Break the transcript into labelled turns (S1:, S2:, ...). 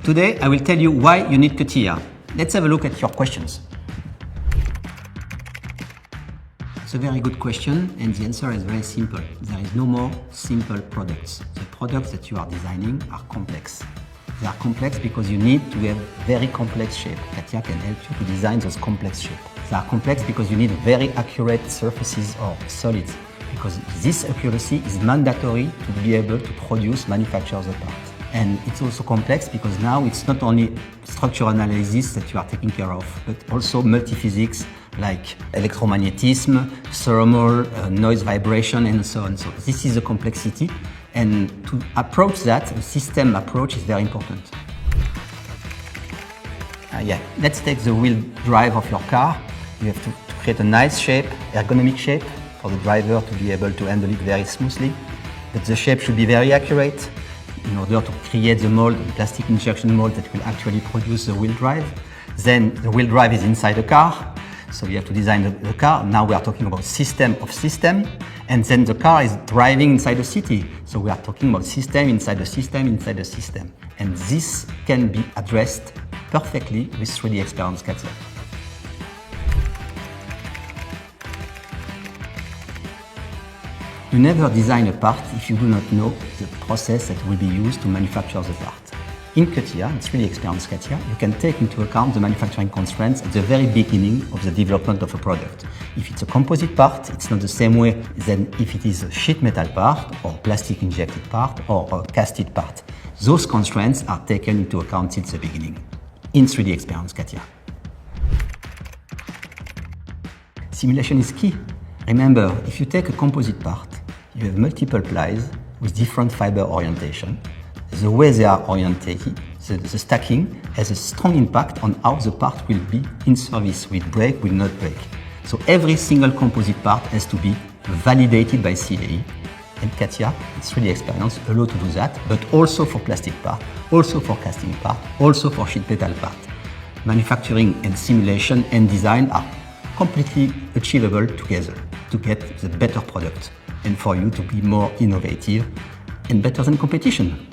S1: Today, I will tell you why you need CATIA. Let's have a look at your questions. It's a very good question, and the answer is very simple. There is no more simple products. The products that you are designing are complex. They are complex because you need to have very complex shape. CATIA can help you to design those complex shapes. They are complex because you need very accurate surfaces or solids, because this accuracy is mandatory to be able to manufacture the part. And it's also complex because now it's not only structural analysis that you are taking care of, but also multiphysics like electromagnétisme, thermal, noise vibration, and so on. So this is the complexity. And to approach that, a system approach is very important. Let's take the wheel drive of your car. You have to create a nice shape, ergonomic shape, for the driver to be able to handle it very smoothly. But the shape should be very accurate in order to create the mold, the plastic injection mold that will actually produce the wheel drive. Then the wheel drive is inside the car. So you have to design the car. Now we are talking about system of system. And then the car is driving inside the city. So we are talking about system inside the system inside the system. And this can be addressed perfectly with 3DEXPERIENCE CATIA. You never design a part if you do not know the process that will be used to manufacture the part. In CATIA, in 3DEXPERIENCE CATIA, you can take into account the manufacturing constraints at the very beginning of the development of a product. If it's a composite part, it's not the same way than if it is a sheet metal part, or plastic injected part, or a casted part. Those constraints are taken into account since the beginning in 3DEXPERIENCE CATIA. Simulation is key. Remember, if you take a composite part, you have multiple plies with different fiber orientation. The way they are orientated, the stacking, has a strong impact on how the part will be in service, will break, will not break. So every single composite part has to be validated by CAE, and CATIA, 3DEXPERIENCE, allow to do that, but also for plastic part, also for casting part, also for sheet metal part. Manufacturing and simulation and design are completely achievable together to get the better product and for you to be more innovative and better than competition.